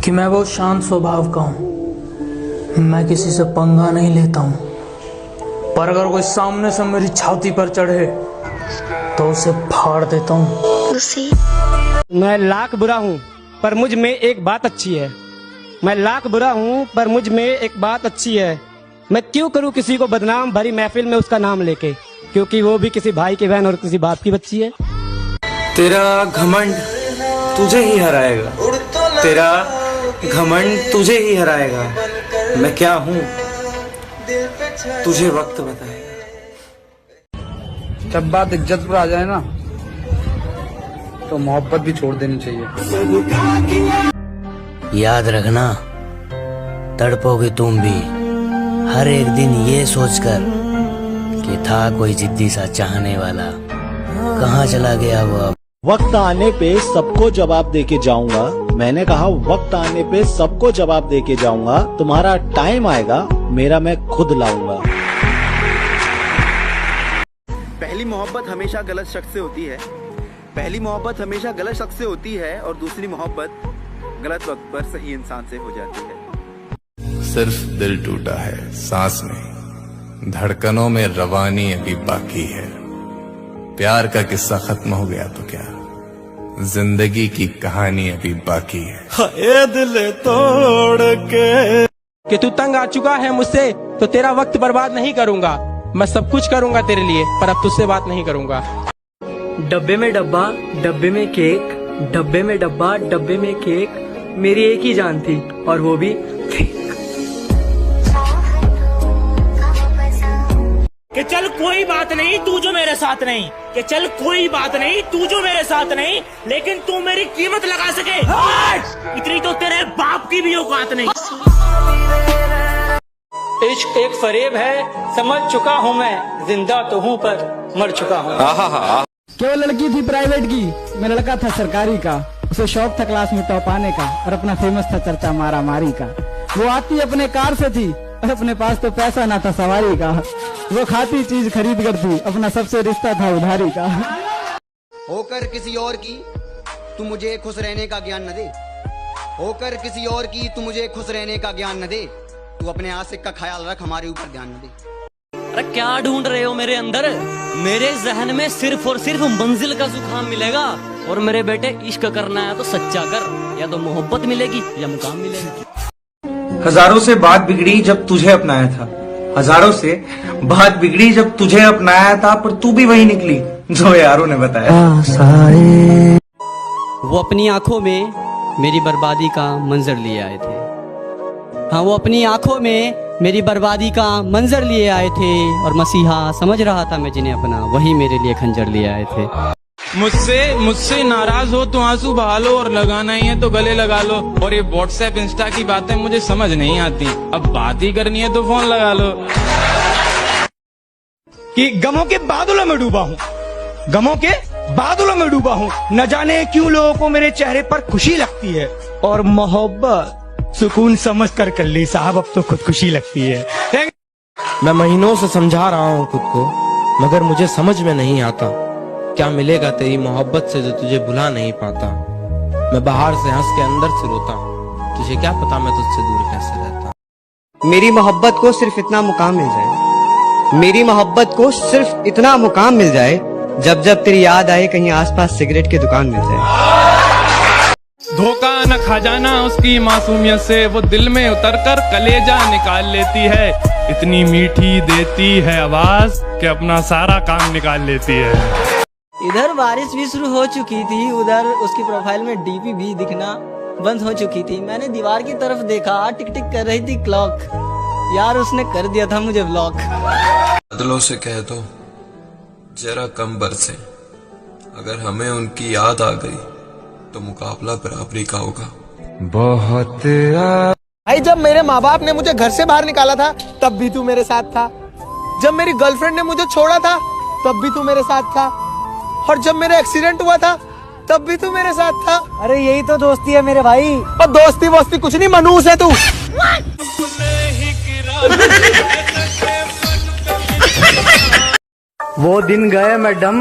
कि मैं बहुत शांत स्वभाव का हूँ, मैं किसी से पंगा नहीं लेता हूँ, पर अगर कोई सामने से मेरी छाती पर चढ़े तो उसे फाड़ देता हूँ। मैं लाख बुरा हूँ पर मुझ में एक बात अच्छी है। मैं लाख बुरा हूँ पर मुझ में एक बात अच्छी है। मैं क्यों करूँ किसी को बदनाम भरी महफिल में उसका नाम लेके, क्योंकि वो भी किसी भाई की बहन और किसी बाप की बच्ची है। तेरा घमंड तुझे ही हराएगा, तेरा घमंड तुझे ही हराएगा। मैं क्या हूँ तुझे वक्त बताएगा। जब बात इज्जत पर आ जाए ना तो मोहब्बत भी छोड़ देनी चाहिए। याद रखना, तड़पोगे तुम भी हर एक दिन ये सोचकर कि था कोई जिद्दी सा चाहने वाला, कहाँ चला गया वो अब। वक्त आने पे सबको जवाब देके जाऊंगा। मैंने कहा वक्त आने पे सबको जवाब देके जाऊंगा। तुम्हारा टाइम आएगा, मेरा मैं खुद लाऊंगा। पहली मोहब्बत हमेशा गलत शख्स से होती है। पहली मोहब्बत हमेशा गलत शख्स से होती है और दूसरी मोहब्बत गलत वक्त पर सही इंसान से हो जाती है। सिर्फ दिल टूटा है, सांस नहीं, धड़कनों में रवानी अभी बाकी है। प्यार का किस्सा खत्म हो गया तो क्या, जिंदगी की कहानी अभी बाकी है। हाय दिल तोड़ के कि तू तंग आ चुका है मुझसे तो तेरा वक्त बर्बाद नहीं करूंगा। मैं सब कुछ करूंगा तेरे लिए, पर अब तुझसे बात नहीं करूंगा। डब्बे में डब्बा, डब्बे में केक, डब्बे में डब्बा, डब्बे में केक, मेरी एक ही जान थी और वो भी कि चल कोई बात नहीं तू जो मेरे साथ नहीं, कि चल कोई बात नहीं तू जो मेरे साथ नहीं, लेकिन तू मेरी कीमत लगा सके इतनी तो तेरे बाप की भी औकात नहीं। इश्क एक फरेब है, समझ चुका हूँ मैं, जिंदा तो हूँ पर मर चुका हूँ। क्यों लड़की थी प्राइवेट की, मैं लड़का था सरकारी का। उसे शौक था क्लास में टॉप आने का और अपना फेमस था चर्चा मारा मारी का। वो आती अपने कार से थी और अपने पास तो पैसा ना था सवारी का। वो खाती चीज खरीद कर थी, अपना सबसे रिश्ता था उधारी का। होकर किसी और की तू मुझे खुश रहने का ज्ञान न दे, होकर किसी और की तू मुझे खुश रहने का ज्ञान न दे। तू अपने आशिक का ख्याल रख, हमारे ऊपर ध्यान न दे। अरे क्या ढूंढ रहे हो मेरे अंदर? मेरे जहन में सिर्फ और सिर्फ मंजिल का जुकाम मिलेगा। और मेरे बेटे इश्क करना है तो सच्चा कर, या तो मोहब्बत मिलेगी या मुकाम मिलेगा। हजारों से बात बिगड़ी जब तुझे अपनाया था, हजारों से बात बिगड़ी जब तुझे अपनाया था, पर तू भी वही निकली जो यारों ने बताया। वो अपनी आंखों में मेरी बर्बादी का मंजर लिए आए थे। हाँ, वो अपनी आंखों में मेरी बर्बादी का मंजर लिए आए थे और मसीहा समझ रहा था मैं जिन्हें अपना, वही मेरे लिए खंजर लिए आए थे। मुझसे नाराज हो तो आंसू बहा लो, और लगाना ही है तो गले लगा लो। और ये व्हाट्सएप इंस्टा की बातें मुझे समझ नहीं आती, अब बात ही करनी है तो फोन लगा लो। कि गमों के बादलों में डूबा हूँ, गमों के बादलों में डूबा हूँ, न जाने क्यों लोगों को मेरे चेहरे पर खुशी लगती है। और मोहब्बत सुकून समझ कर ली साहब, अब तो खुदकुशी लगती है। मैं महीनों से समझा रहा हूँ खुद को, मगर मुझे समझ में नहीं आता क्या मिलेगा तेरी मोहब्बत से जो तुझे भुला नहीं पाता। मैं बाहर से हंस के अंदर से रोता हूँ, तुझे क्या पता मैं तुझसे दूर कैसे रहता। मेरी मोहब्बत को सिर्फ इतना मुकाम मिल जाए, मेरी मोहब्बत को सिर्फ इतना मुकाम मिल जाए, जब जब तेरी याद आए कहीं आसपास सिगरेट की दुकान मिल जाए। धोखा न खा जाना उसकी मासूमियत से, वो दिल में उतरकर कलेजा निकाल लेती है। इतनी मीठी देती है आवाज कि अपना सारा काम निकाल लेती है। इधर बारिश भी शुरू हो चुकी थी, उधर उसकी प्रोफाइल में डीपी भी दिखना बंद हो चुकी थी। मैंने दीवार की तरफ देखा, टिक टिक कर रही थी क्लॉक। यार उसने कर दिया था मुझे ब्लॉक। बादलों से कह दो जरा कम बरसे, अगर हमें उनकी याद आ गई तो मुकाबला बराबरी का होगा। बहुत भाई, जब मेरे माँ बाप ने मुझे घर से बाहर निकाला था तब भी तू मेरे साथ था। जब मेरी गर्लफ्रेंड ने मुझे छोड़ा था तब भी तू मेरे साथ था। और जब मेरा एक्सीडेंट हुआ था तब भी तू मेरे साथ था। अरे यही तो दोस्ती है मेरे भाई। और दोस्ती वोस्ती कुछ नहीं, मनूस है तू। वो दिन गए मैडम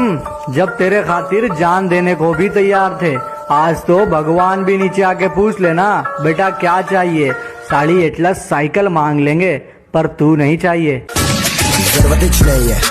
जब तेरे खातिर जान देने को भी तैयार थे। आज तो भगवान भी नीचे आके पूछ लेना बेटा क्या चाहिए, साड़ी एटलस साइकिल मांग लेंगे, पर तू नहीं चाहिए। जरूरत नहीं है